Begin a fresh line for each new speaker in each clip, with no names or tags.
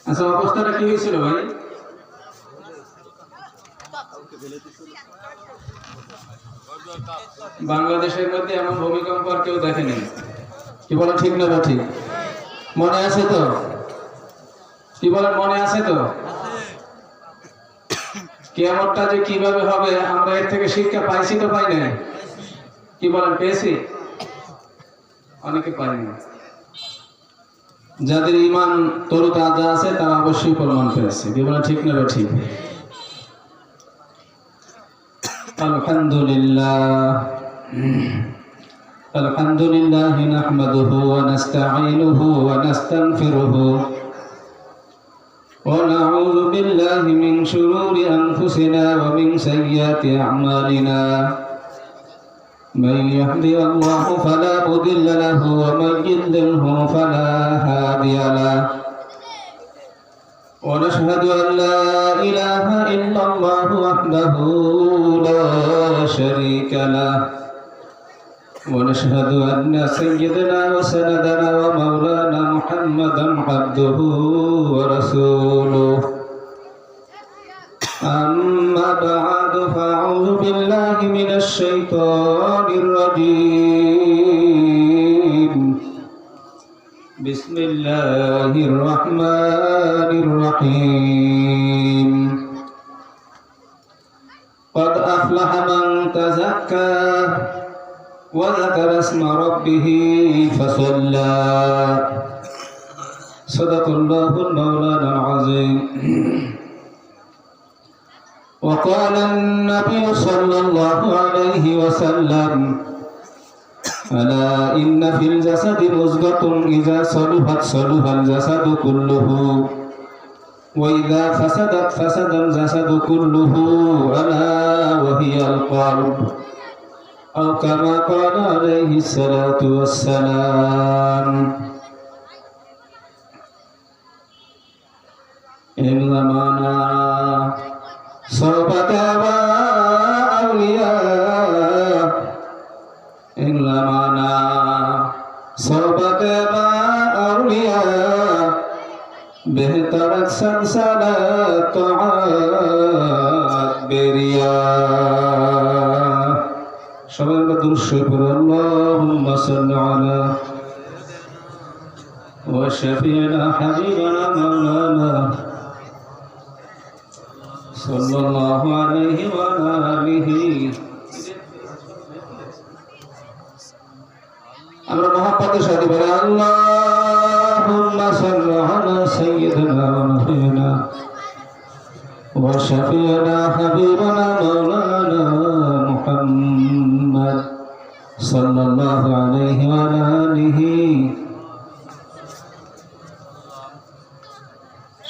আচ্ছা, অবস্থাটা কি হয়েছিল ভাই? বাংলাদেশের মধ্যে এমন ভূমিকম্প আর কেউ দেখেনি। কি বলেন, ঠিক না ঠিক? মনে আছে তো? কি বলেন, মনে আছে তো? কিয়ামতটা যে কিভাবে হবে আমরা এর থেকে শিক্ষা পাইছি তো পাই নাই? কি বলেন, পেয়েছি? অনেকে পাইনি। যাদের ঈমান তরুতাজা আছে তারা অবশ্যই প্রমাণ পেয়েছে। কি বলেন, ঠিক না ঠিক? আলহামদুলিল্লাহ নাহমাদুহু ওয়া নাস্তাঈনুহু ওয়া নাস্তাগফিরুহু ওয়া নাউযু বিল্লাহি মিন শুরুরি আনফুসিনা ওয়া মিন সাইয়্যাতি আ'মালিনা। من يهده الله فلا مضل له ومن يضلله فلا هادي له ونشهد أن لا إله إلا الله وحده لا شريك له ونشهد أن سيدنا وسندنا ومولانا محمدا عبده ورسوله. أما بعد فأعوذ بالله من الشيطان الرجيم. بسم الله الرحمن الرحيم. قد أفلح من تزكى وذكر اسم ربه فصلى. صدق الله المولانا العظيم. وقال النبي صلى الله عليه وسلم ألا إن في الجسد مضغة إذا صلحت صلح الجسد كله وإذا فسدت فسد الجسد كله ألا وهي القلب أو كما قال عليه الصلاة والسلام. إنما صوبة أولياء إنما صوبة أولياء بهترت سلسلة برياء. সবাই আমরা দুরূদ শরীফ পড়ি। আল্লাহুম্মা সাল্লি আলা ওয়া শাফি'না হাবিবানা মাওলানা সাল্লাল্লাহু আলাইহি ওয়া আলিহি। আমরা মহব্বতের সাথে বলি আল্লাহুম্মা সাল্লি আলা সাইয়্যিদিনা ওয়া নাবিয়িনা ওয়া শাফি'না হাবিবানা মাওলানা মুহাম্মদ সাল্লাল্লাহু আলাইহি ওয়া আলিহি।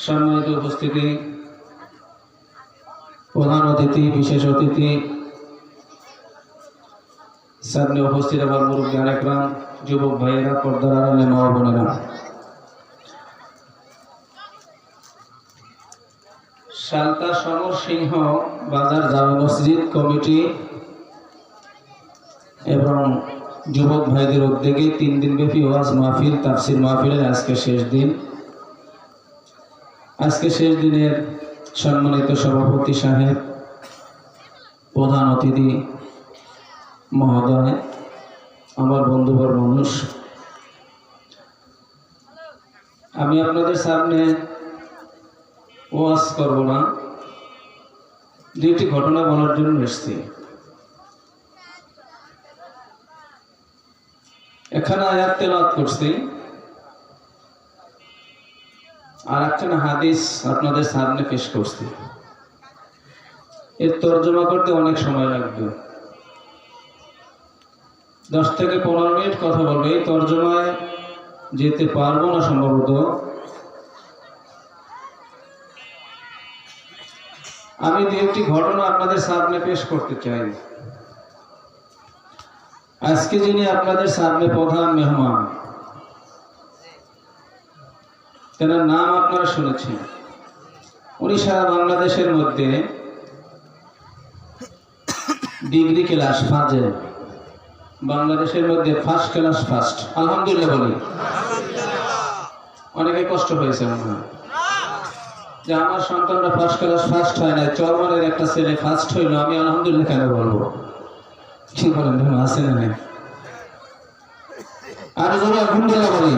সম্মানিত উপস্থিতি, প্রধান অতিথি, বিশেষ অতিথি, সামনে উপস্থিত আমার মুরব্বী আরেকরাম, যুবক ভাইয়েরা, পর্দার আড়ালে মা বোনেরা, সালতা সমর সিংহ বাজার জামে মসজিদ কমিটি এবং যুবক ভাইদের উদ্যোগে 3 দিন ব্যাপী ওয়াজ মাহফিল, তাফসির মাহফিলের আজকে শেষ দিন। আজকে শেষ দিনের সম্মানিত সভাপতি সাহেব, প্রধান অতিথি মহোদয়, আমার বন্ধুবর মানুষ, আমি আপনাদের সামনে ওয়াজ করব না, 2টি ঘটনা বলার জন্য এসেছি। এখানে আয়াত তেলাওয়াত করছি, আর একটা হাদিস আপনাদের সামনে পেশ করছি। এর তর্জমা করতে অনেক সময় লাগবে, 10 থেকে 15 মিনিট কথা বলবে। এই তর্জমায় যেতে পারবো না সম্ভবত। আমি 2টি ঘটনা আপনাদের সামনে পেশ করতে চাই। আজকে যিনি আপনাদের সামনে প্রধান মেহমান, তেনার নাম আপনারা শুনেছেন। উনি সারা বাংলাদেশের মধ্যে ডিগ্রি ক্লাস ফাজে, বাংলাদেশের মধ্যে ফার্স্ট ক্লাস ফার্স্ট, আলহামদুলিল্লাহ বলি। অনেকে কষ্ট হয়েছে মনে হয়। যে আমার সন্তানরা ফার্স্ট ক্লাস ফার্স্ট হয় না, চরমনের একটা ছেলে ফার্স্ট হইলো, আমি আলহামদুলিল্লাহ কেন বলবো? কি বলেন ধর্ম আছে না নেই? আর যদি আলহামদুলিল্লাহ বলি,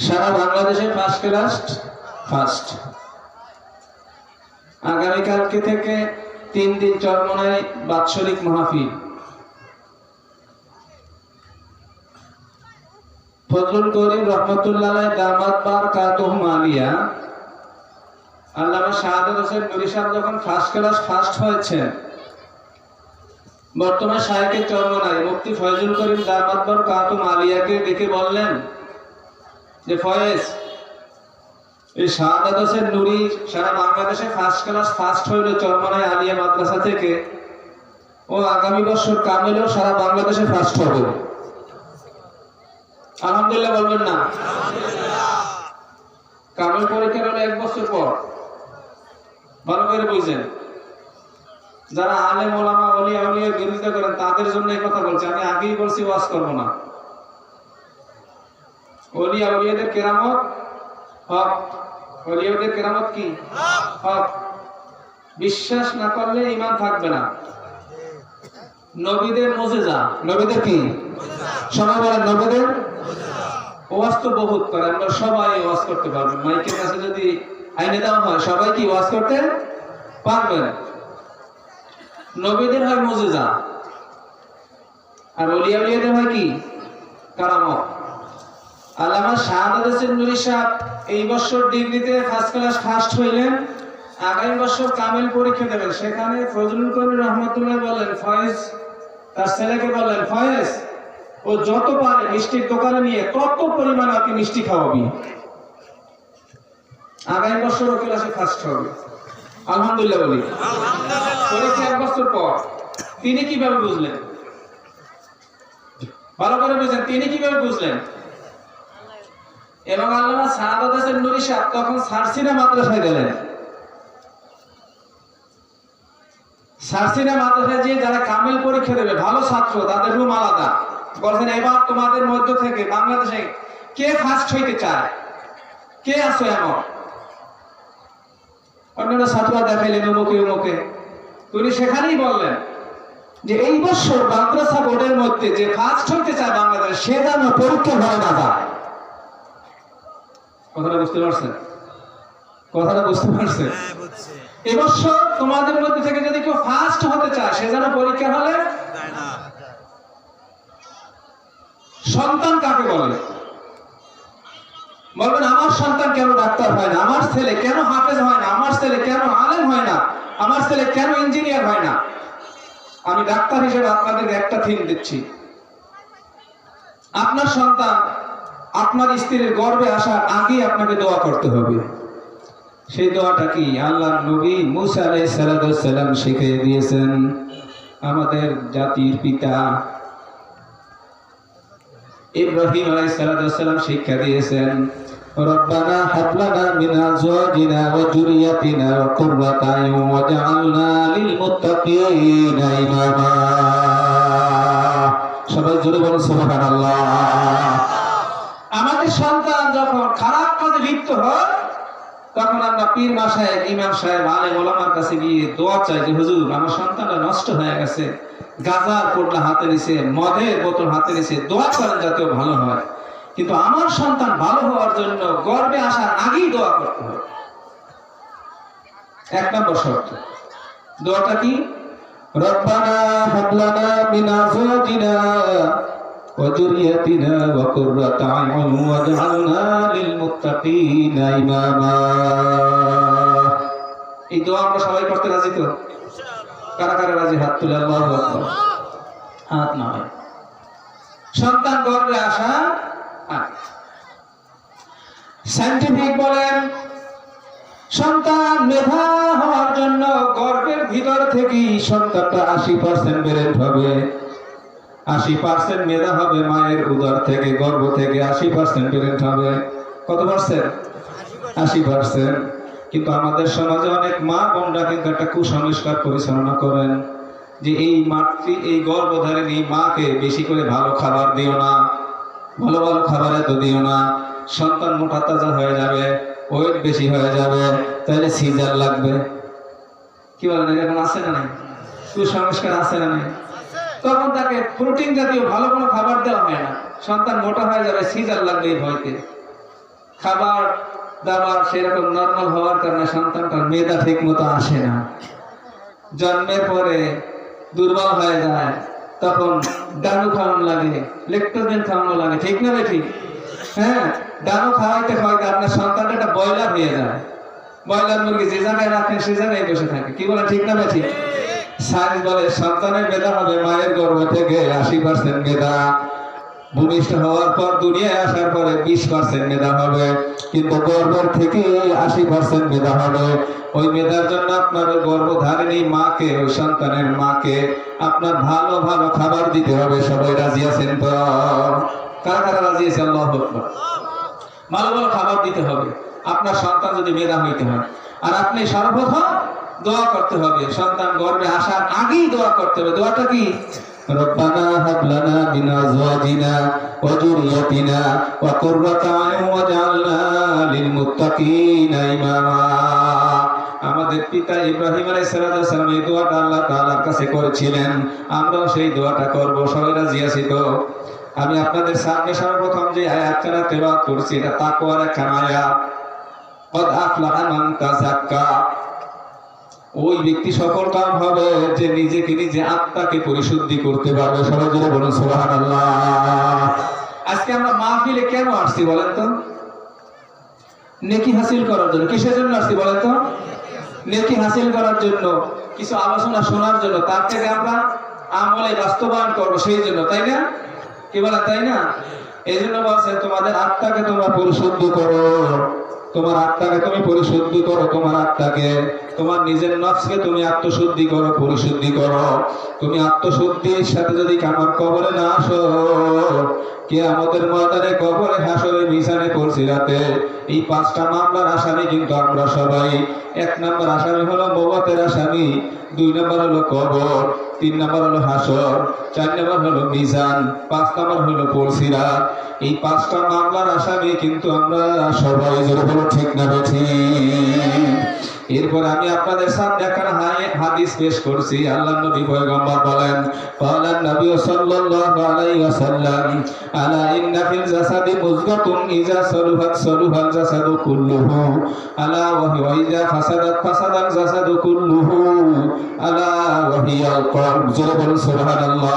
সারা বাংলাদেশে ফার্স্ট ক্লাস ফার্স্ট। আগামীকালকে থেকে 3 দিন চরমনায় বাৎসরিক মাহফিল। ফজলুল করিম রহমতুল্লাহ দামাত বারকাতুহু আলিয়া আল্লামা শাহাদাত হোসেন নুরী সাহেব যখন ফার্স্ট ক্লাস ফার্স্ট হয়েছে, বর্তমান শাহেকের চরমনায় মুফতি ফয়জুল করিম দামাত বারকাতুহু আলিয়াকে ডেকে বললেন যে ফয়েজ, এই শাহাদাত হোসেন নুরী সারা বাংলাদেশে ফার্স্ট ক্লাস ফার্স্ট হইল চরমনায় আলিয়া মাদ্রাসা থেকে, ও আগামী বছর কামেলেও সারা বাংলাদেশে ফার্স্ট হবে। আলহামদুলিল্লাহ বলবেন না? কামেল পরীক্ষা হলো 1 বছর পর। ভালো করে বুঝেন, যারা আলেম ওলামা ওলিয়া আউলিয়ার বিরোধিতা করেন তাদের জন্য এই কথা বলছি। আমি আগেই বলছি ওয়াজ করবো না। ওলিয়া আউলিয়াদের কেরামত হক, ওলিয়াদের কেরামত কি হক। বিশ্বাস না করলে ঈমান থাকবে না। নবীদের মুজিজা, নবীদের কি সবাই বলেন, নবীদের ওয়াজ তো বহুত করে, আমরা সবাই ওয়াজ করতে পারবেন। মাইকের কাছে যদি আইনে দেওয়া হয় সবাই কি ওয়াজ করতে পারবেন। নবীদের হয় মুজিজা, আর ওলিয়া উলিয়াদের হয় কি কারামত। আল্লামা শাহাদাত হোসেন নুরী সাহেব এই বছর ডিগ্রিতে ফার্স্ট ক্লাস ফার্স্ট হইলেন, আগামী বছর কামেল পরীক্ষা দেবেন। সেখানে ফজলুল করিম রহমতুল্লাহ বললেন, ফয়েজ তার ছেলেকে বললেন, ফয়েজ ও যত পারে মিষ্টির দোকানে নিয়ে কত পরিমাণ আপনি মিষ্টি খাওয়াবি, আগামী বছর ও ক্লাসে ফার্স্ট হবে। আলহামদুলিল্লাহ বলি। পরীক্ষা 1 বছর পর তিনি কিভাবে বুঝলেন? ভালো করে বুঝলেন, তিনি কিভাবে বুঝলেন? এবং আল্লামা শাহাদাত হোসেন নুরী সাহেব তখন সারসিনা মাদ্রাসায় গেলেন। সারসিনা মাদ্রাসায় যে যারা কামেল পরীক্ষা দেবে ভালো ছাত্র, তাদের রুম আলাদা। বলছেন এবার তোমাদের মধ্য থেকে বাংলাদেশে কে ফার্স্ট হইতে চায়, কে আছো এমন? অন্যান্য ছাত্ররা দেখাইলেন অমুকে অমুকে। তিনি সেখানেই বললেন যে এই বছর মাদ্রাসা বোর্ডের মধ্যে যে ফার্স্ট হইতে চায় বাংলাদেশ, সে যেন পরীক্ষা ঘরে না যায়। কথাটা বুঝতে পারছেন? কথাটা বুঝতে পারছেন? এবছর তোমাদের মধ্যে থেকে যদি কেউ ফার্স্ট হতে চায়, সে যেন পরীক্ষা হলে যায় না। সন্তান কাকে বলে? বলবেন আমার সন্তান কেন ডাক্তার হয় না, আমার ছেলে কেন হাফেজ হয় না, আমার ছেলে কেন আলেম হয় না, আমার ছেলে কেন ইঞ্জিনিয়ার হয় না। আমি ডাক্তার হিসেবে আপনাদেরকে একটা থিম দিচ্ছি। আপনার সন্তান আপনার স্ত্রীর গর্ভে আসার আগে আপনাকে দোয়া করতে হবে। সেই দোয়াটা কি? আল্লাহর নবী মুসা আলাইহিস সালাম শিখিয়ে দিয়েছেন। আমাদের জাতির পিতা ইব্রাহিম আলাইহিস সালাম শিক্ষা দিয়েছেন, রব্বানা হাব লানা মিন আজওয়াজিনা ওয়া যুররিয়াতিনা কুররাতা আয়ুন ওয়াজআলনা লিল মুত্তাকিনা ইমামা। সবাই জোরে বলুন সুবহানাল্লাহ। আমাদের সন্তান যখন খারাপ কাজে লিপ্ত হয়, তখন আমরা পীর মাশায়েখ, ইমাম সাহেব, আলেম ওলামার কাছে গিয়ে দোয়া চাই যে হুজুর আমার সন্তানটা নষ্ট হয়ে গেছে, গাঁজার পোটলা হাতে নিছে, মদের বোতল হাতে নিছে, দোয়া করেন যাতে ভালো হয়। কিন্তু আমার সন্তান ভালো হওয়ার জন্য গর্ভে আসার আগেই দোয়া করতে হবে। 1 নম্বর শর্ত। দোয়াটা কি? রব্বানা হাব লানা মিন আজওয়াজিনা ওয়া যুররিয়াতিনা ওয়া কুররাতা আয়ুন ওয়াজআলনা লিল মুত্তাকিনা ইমামা। এই দোয়া আমরা সবাই করতে রাজি তো? কারা কারা রাজি? হাত তুলে আল্লাহু আকবার। হাত নামায়। সন্তান গর্ভে আসা সায়েন্টিফিক বলেন সন্তান মেধা হওয়ার জন্য গর্ভের ভিতর থেকেই সন্তানটা 80% বেড়ে হবে। 80% মেধা হবে মায়ের উদর থেকে, গর্ভ থেকে 80% বেড়ে হবে। কত পার্সেন্ট? 80%। কিন্তু আমাদের সমাজে অনেক মা বোনরা কিন্তু একটা কুসংস্কার পরিচালনা করেন যে এই গর্ভধারিণী মাকে বেশি করে ভালো খাবার দিও না, ভালো ভালো খাবার এত দিও না, সন্তান মোটা তাজা হয়ে যাবে, ওয়েট বেশি হয়ে যাবে, তাহলে সিজার লাগবে। কি বলেন, এরকম আছে না নাই? কুসংস্কার আছে না নাই? তখন তাকে প্রোটিন জাতীয় ভালো কোনো খাবার দেওয়া হয় না, সন্তান মোটা হয়ে যাবে, সিজার লাগবে এই ভয়তে। খাবার দাবার সেরকম নর্মাল হওয়ার কারণে সন্তানটার মেধা ঠিক মতো আসে না, জন্মের পরে দুর্বল হয়ে যায়, তখন ডানু খাওয়ানো লাগে, লেকটোজেন খাওয়ানো লাগে, ঠিক না ভাই? ঠিক। হ্যাঁ, ডানু খাওয়াইতে খাওয়াইতে আপনার সন্তানটা একটা ব্রয়লার হয়ে যায়। ব্রয়লার মুরগি যে জায়গায় রাখেন সে জায়গায় বসে থাকে। কি বলে, ঠিক না ভাই? ঠিক। সায়েন্স বলে সন্তানের মেধা হবে মায়ের গর্ভ থেকে 80% মেধা, ভূমিষ্ঠ হওয়ার পর দুনিয়ায় আসার পরে 20% মেধা হবে, কিন্তু গর্ভের থেকে 80% মেধা হবে। ওই মেধার জন্য আপনার গর্ভধারিণী মাকে, ওই সন্তানের মাকে আপনার ভালো ভালো খাবার দিতে হবে। সবাই রাজি আছেন তো? কারা কারা রাজি আছে? আল্লাহু আকবার। ভালো ভালো খাবার দিতে হবে আপনার সন্তান যদি মেধা হইতে হয়। আর আপনি সর্বপ্রথম দোয়া করতে হবে, সন্তান গর্ভে আসার আগেই দোয়া করতে হবে। দোয়াটা কি? রব্বানা হাব লানা মিন আজওয়াজিনা ওয়া যুররিয়াতিনা ওয়া কুররাতা আয়ুন ওয়াজআলনা লিল মুত্তাকিনা ইমামা। আমাদের পিতা ইব্রাহিম আলাইহিস সালাম এই দোয়াটা আল্লাহ তাআলার কাছে করেছিলেন, আমরাও সেই দোয়াটা করব। সবাই রাজি আছি তো? আমি আপনাদের সামনে সর্বপ্রথম যে আয়াতটা তেলাওয়াত করছি, এটা তাকওয়ার একটা আয়াত। কদ আফলাহা মান তাযাক্কা, ওই ব্যক্তি সফল কাম হবে যে নিজেকে নিজে আত্মাকে পরিশুদ্ধি করতে পারবে। সবাই জোরে বলুন সুবহানাল্লাহ। আজকে আমরা মাহফিলে কেন আসছি বলেন তো? নেকি হাসিল করার জন্য। কিসের জন্য আসছি বলেন তো? নেকি হাসিল করার জন্য, কিছু আলোচনা শোনার জন্য, তার থেকে আমরা আমলে বাস্তবায়ন করবো সেই জন্য, তাই না? কি বলেন, তাই না? এই জন্য বলছে তোমাদের আত্মাকে তোমরা পরিশুদ্ধ করো, তোমার আত্মাকে তুমি পরিশুদ্ধি করো, তোমার আত্মাকে, তোমার নিজের নফসকে তুমি আত্মশুদ্ধি করো, পরিশুদ্ধি করো। তুমি আত্মশুদ্ধির সাথে যদি আমার কবরে না আসো, কিয়ামতের ময়দানে, কবরে, হাসরে, মিজানে, পুলসিরাতে এই 5টা মামলার আসামি কিন্তু আমরা সবাই। 1 নম্বর আসামি হলো মওতের আসামি, 2 নম্বর হলো কবর, 3 নম্বর হলো হাসর, 4 নম্বর হলো মিজান, 5 নম্বর হলো পুলসিরাত। এই 5টা মামলার আসামি কিন্তু আমরা সবাই। জোরে বলো ঠিক না ঠিক? এরপর আমি আপনাদের সামনে একটা হাদিস পেশ করছি। আল্লাহর নবী পয়গম্বর বলেন, ক্বালান নবী সাল্লাল্লাহু আলাইহি ওয়াসাল্লাম, আলা ইন্না ফিল জাসাদি মুযগাতুন ইযা সালুহাত সালুহাল জাসাদু কুল্লুহু, আলা ওয়া ইযা ফাসাদাত ফাসাদাল জাসাদু কুল্লুহু, আলা ওয়া হিয়াল কলব। জোরে বলুন সুবহানাল্লাহ।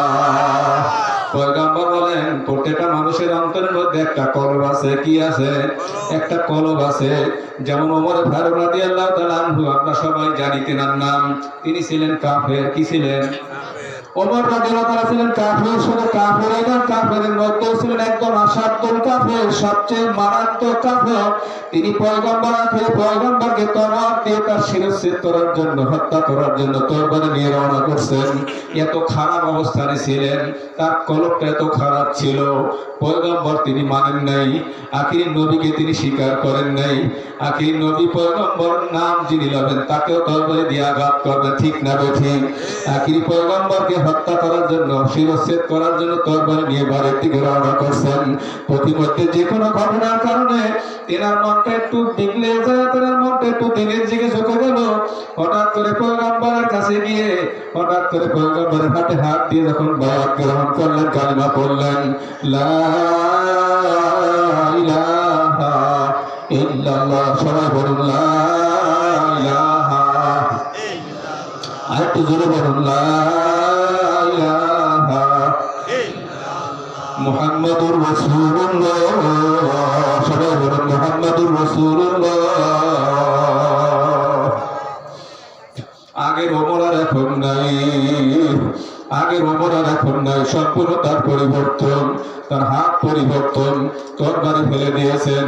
পয়গম্বর বলেন, প্রত্যেকটা মানুষের অন্তরের মধ্যে একটা কলব আছে। কি আছে? একটা কলব আছে। যেমন ওমর ফারুক রাদিয়াল্লাহু তাআলা আনহু, আমরা সবাই জানি তেনার নাম। তিনি ছিলেন কাফের। কি ছিলেন? ওমর রাদিয়াল্লাহু তাআলা ছিলেন কাফের। শুধু কাফের না, কাফেরের মধ্যেও ছিলেন একদম আসাদুল কাফের, সবচেয়ে মারাত্মক কাফের। তিনি পয়গম্বর আখের পয়গম্বরকে তরবার দিয়ে তার শিরচ্ছেদ করার জন্য, হত্যা করার জন্য তরবারি নিয়ে রওনা করছেন। এত খারাপ অবস্থানে ছিলেন, তার কলবটা এত খারাপ ছিল। পয়গম্বর তিনি মানেন নাই, আখির নবীকে তিনি স্বীকার করেন নাই। আখির নবী পয়গম্বর নাম যিনি লবেন তাকেও তরবারি দিয়ে আঘাত করবেন। ঠিক না ঠিক? আখির পয়গম্বরকে হত্যা করার জন্য, শিরচ্ছেদ করার জন্য তরবারি নিয়ে বাড়ির দিকে রওনা করছেন। প্রতিমধ্যে যে কোনো ঘটনার কারণে তেনার মনটা একটু বিগড়ে যায়, তেনার মনটা একটু দিনের দিকে ঝুঁকে গেল। হঠাৎ করে পয়গম্বরের কাছে গিয়ে, হঠাৎ করে পয়গম্বরের হাতে হাত দিয়ে যখন বায়াত গ্রহণ করলেন, কালিমা পড়লেন, লা ইলাহা ইল্লাল্লাহ। সবাই বলুন লা ইলাহা ইল্লাল্লাহ। আর একটু জোরে বলুন লা ইলাহা ইল্লাল্লাহ মুহাম্মাদুর রাসূলুল্লাহ। সবাই বলুন মুহাম্মাদুর রাসূলুল্লাহ। আগের ওমর আর এখন নাই, আগের ওমর আর এখন নাই। সম্পূর্ণ তার পরিবর্তন, তার হাত পরিবর্তন, তরবারি ফেলে দিয়েছেন,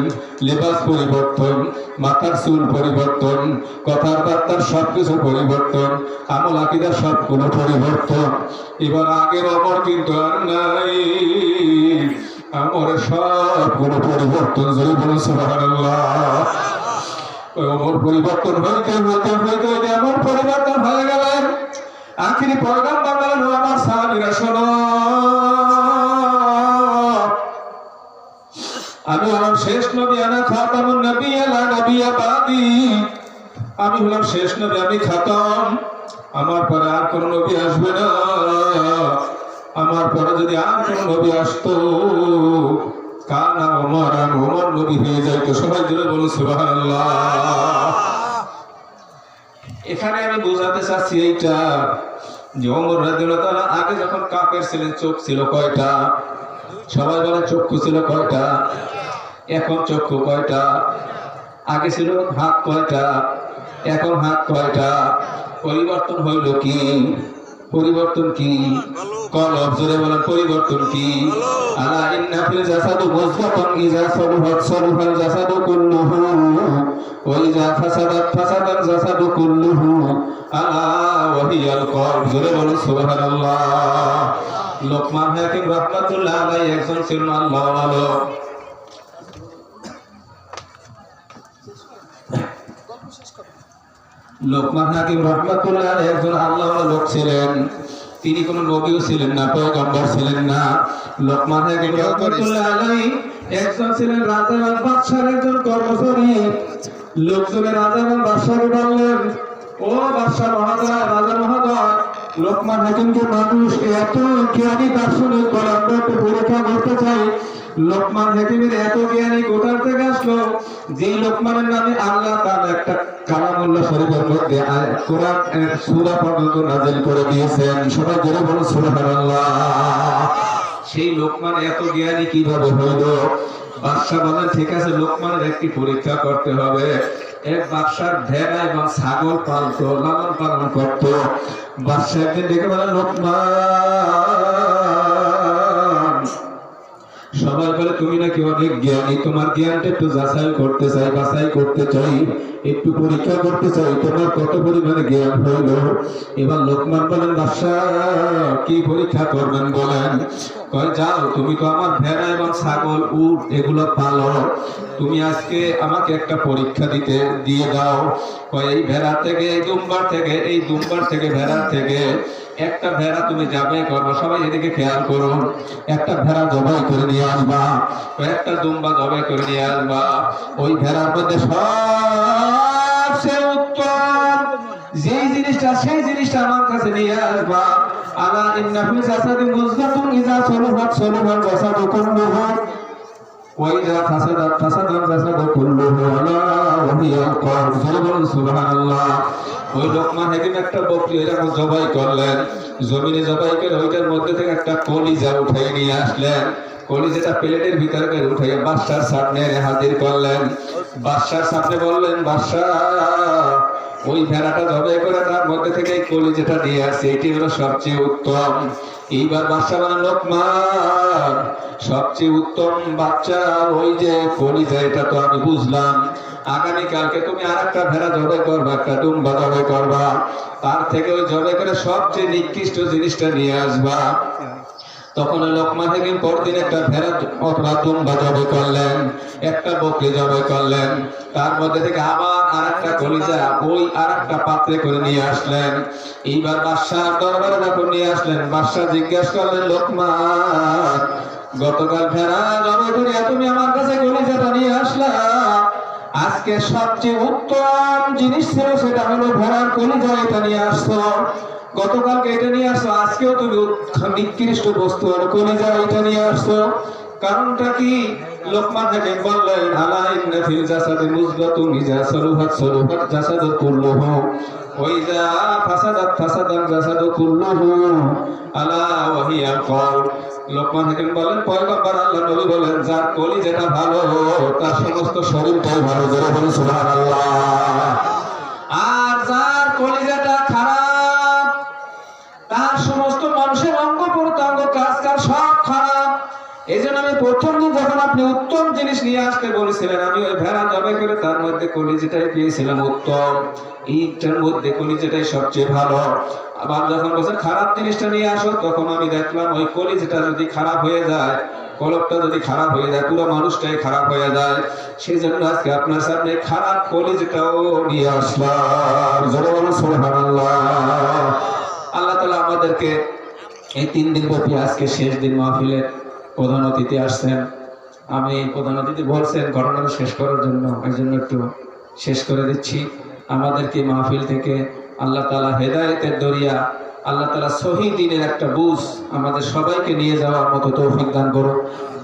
লেবাস পরিবর্তন, মাথার চুল পরিবর্তন, কথার বার্তার সবকিছু পরিবর্তন, আমল আকীদার সবগুলো পরিবর্তন। এবার আগের ওমর কিন্তু আর নাই, আমরের সবগুলো পরিবর্তন। জোরে বলুন সুবহানাল্লাহ। ওমর পরিবর্তন হইতে হইতে হইতে হইতে এমন পরিবর্তন হয়ে গেলেন, আখিরি পয়গম্বর বলেন, আমার সাহাবীরা শোনো, আমি হলাম শেষ নবী, আনা খাতামুন নবী লা নবিয়্যা বাদি। আমি হলাম শেষ নবী, আমি খাতাম, আমার পরে আর কোন নবী আসবে না। আমার পরে যদি আর কোন নবী আসতো কানা ওমর, আর ওমর নবী হয়ে যাইতো। সবাই জুড়ে বলুন সুবহানাল্লাহ। এখানে আমি বোঝাতে চাচ্ছি এইটা যে ওমর রাদিয়াল্লাহু তাআলা আগে যখন কাফের ছিলেন চোখ ছিল কয়টা? সবাই বলে চক্ষু ছিল কয়টা? এখন চক্ষু কয়টা? আগে ছিল হাত কয়টা? এখন হাত কয়টা? পরিবর্তন হইল কি? পরিবর্তন কি? কলব জোরে বলেন পরিবর্তন কি? আলা ইন্না ফিল জাসাদি মুযগাতান ইযা সালুহাত সালুহাল জাসাদু কুল্লুহু ওয়া ইযা ফাসাদাত ফাসাদাল জাসাদু কুল্লুহু আলা ওয়া হিয়াল কলব। জোরে বলেন সুবহানাল্লাহ। লোকমান হাকিম রাহমাতুল্লাহ আলাইহি একজন ছিলেন আল্লাহর ওয়ালি। লোকমান হাকিম রাহমাতুল্লাহ আলাইহি একজন আল্লাহর লোক ছিলেন। তিনি কোন নবীও ছিলেন না, পয়গম্বর ছিলেন না। লোকমান হাকিম রাহমাতুল্লাহ আলাইহি একজন ছিলেন রাজা এবং বাদশার একজন কর্মচারী। লোকজনের রাজা এবং বাদশাকে বললেন, ও বাদশা মহোদয়, রাজা মহোদয়, লোকমান হাকিমকে মানুষ এত জ্ঞানী দার্শনিক বলে আমরা একটু পরীক্ষা করতে চাই। লোকমান হাকিমের এত জ্ঞানী কোথার থেকে আসলো? যে লোকমানের নামে আল্লাহ তার একটা কালামুল্লাহ শরীফের মধ্যে কোরআন সূরা পর্যন্ত নাযিল করে দিয়েছেন। সবাই জোরে বলুন সুবহানাল্লাহ। সেই লোকমান এত জ্ঞানী কিভাবে হইল? বাদশা বলেন, ঠিক আছে, লোকমানের একটি পরীক্ষা করতে হবে। এক বাদশার ভেড়া এবং ছাগল পালতো, লালন পালন করতো। বাদশা একদিন ডেকে বলেন, লোকমান, সবাই বলে তুমি নাকি অনেক জ্ঞানী, তোমার জ্ঞানটা একটু যাচাই করতে চাই, বাছাই করতে চাই, একটু পরীক্ষা করতে চাই, তোমার কত পরিমাণে জ্ঞান হইল। এবার লোকমান বলেন, বাদশা কি পরীক্ষা করবেন বলেন? কয়, যাও, তুমি তো আমার ভেড়া এবং ছাগল উট এগুলো পালো, তুমি আজকে আমাকে একটা পরীক্ষা দিয়ে দাও। কয়, এই ভেড়া থেকে, এই দুম্বার থেকে, এই দুম্বার থেকে, ভেড়ার থেকে একটা ভেড়া তুমি জবাই করবা। সবাই এদিকে খেয়াল করুন। একটা ভেড়া জবাই করে নিয়ে আসবা, একটা দুম্বা জবাই করে নিয়ে আসবা। ওই ভেড়ার মধ্যে সবচেয়ে উত্তম যেই জিনিসটা, সেই জিনিসটা আমার কাছে নিয়ে আসবা। আলা ইন্না ফিল জাসাদি মুযগাতুন ইযা সালুহাত সালুহাল জাসাদু কুল্লুহু ওয়া ইযা ফাসাদাত ফাসাদাল জাসাদু কুল্লুহু আলা ওয়া হিয়াল কলব। বলুন সুবহানাল্লাহ। ওই লোকমান হাকিম একটা বকরি এরকম জবাই করলেন, জমিনে জবাই করে ওইটার মধ্যে থেকে একটা কলিজা উঠাই নিয়ে আসলেন। কলিজাটা প্লেটের ভিতরে করে উঠাইয়া বাদশার সামনে হাজির করলেন। বাদশার সামনে বললেন, বাদশা, ওই ভেড়াটা জবাই করে তার মধ্যে থেকে এই কলিজাটা নিয়ে আসছে, এটি হলো সবচেয়ে উত্তম। এইবার বাদশা বলেন, লোকমান, সবচেয়ে উত্তম বাচ্চা ওই যে কলিজা, এটা তো আমি বুঝলাম। আগামীকালকে তুমি আর একটা ভেড়া জবাই করবা, একটা দুম্বা জবাই করবা, তার থেকে ওই জবাই করে সবচেয়ে নিকৃষ্ট জিনিসটা নিয়ে আসবা। তখন লোকমান হাকিম পরদিন একটা ভেড়া অথবা দুম্বা জবাই করলেন, একটা বকরি জবাই করলেন, তার মধ্যে থেকে আবার আর একটা কলিজা ওই আর একটা পাত্রে করে নিয়ে আসলেন। এইবার বাদশাহ দরবারে যখন নিয়ে আসলেন, বাদশাহ জিজ্ঞাসা করলেন, লোকমান, গতকাল ভেড়া জবাই করে তুমি আমার কাছে কলিজাটা নিয়ে আসলা, আজকে সবচেয়ে উত্তম জিনিস ছিল সেটা হলো ভেড়ার কলিজা, এটা নিয়ে আসছো। গতকালকে এটা নিয়ে আসছো, আজকেও তুমি নিকৃষ্ট বস্তু হলো কলিজা, এটা নিয়ে আসছো, কারণটা কি? লোকমান হাকিম বললেন, আলা ইন্না ফিল জাসাদি মুযগাতুন ইযা সালুহাত সালুহাল জাসাদু কুল্লুহু ওয়া ইযা ফাসাদাত ফাসাদাল জাসাদু কুল্লুহু আলা ওয়া হিয়াল কলব। লোকমান হাকিম বলেন, পয়গম্বর আল্লাহ নবী বলেন, যার কলিজাটা ভালো তার সমস্ত শরীরটাই ভালো। জোরে বলুন সুবহানাল্লাহ। আর যার কলিজাটা খারাপ তার সমস্ত মানুষের অঙ্গ প্রত্যঙ্গ কাজ সব খারাপ। এই জন্য আমি প্রথম দিন যখন আপনি উত্তম জিনিস নিয়ে আসতে বলেছিলেন, আমি ওই ভেড়া জবাই করে তার মধ্যে কলিজাটাই পেয়েছিলাম উত্তম, এইটার মধ্যে কলিজাটাই সবচেয়ে ভালো। আবার যখন বলছেন খারাপ জিনিসটা নিয়ে আসো, তখন আমি দেখলাম ওই কলিজাটা যদি খারাপ হয়ে যায়, কলবটা যদি খারাপ হয়ে যায়, পুরো মানুষটাই খারাপ হয়ে যায়। সেই জন্য আজকে আপনার সামনে খারাপ কলিজাটাও নিয়ে আসলাম। জোরে বলুন সুবহানাল্লাহ। আল্লাহ তাআলা আমাদেরকে এই 3 দিন ব্যাপী আজকে শেষ দিন মাহফিলের প্রধান অতিথি আসছেন, আমি প্রধান অতিথি বলছেন ঘটনাটা শেষ করার জন্য, এই জন্য একটু শেষ করে দিচ্ছি। আমাদেরকে মাহফিল থেকে আল্লাহ তাআলা হেদায়েতের দরিয়া, আল্লাহ তাআলা সহি দ্বীনের একটা বুঝ আমাদের সবাইকে নিয়ে যাওয়ার মতো তৌফিক দান করুন।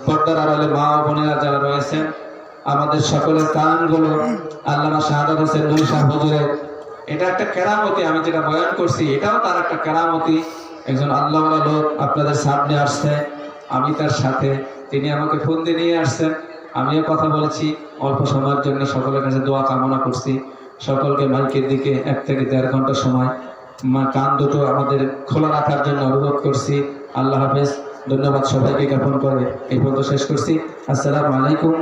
পর্দার আড়ালে মা ও বোনেরা যারা রয়েছেন, আমাদের সকলের কানগুলো আল্লামা শাহাদাত হোসেন নুরী সাহেব হুজুরের, এটা একটা কেরামতি। আমি যেটা বয়ান করছি এটাও তার একটা কেরামতি। একজন আল্লাহওয়ালা লোক আপনাদের সামনে আসছে, আমি তার সাথে, তিনি আমাকে ফোন দিয়ে নিয়ে আসছেন, আমিও কথা বলেছি। অল্প সময়ের জন্য সকলের কাছে দোয়া কামনা করছি। সকলকে মাইকের দিকে 1 থেকে 1.5 ঘন্টা সময় কান দুটো আমাদের খোলা রাখার জন্য অনুরোধ করছি। আল্লাহ হাফেজ, ধন্যবাদ সবাইকে জ্ঞাপন করে এই পর্যন্ত শেষ করছি। আসসালামু আলাইকুম।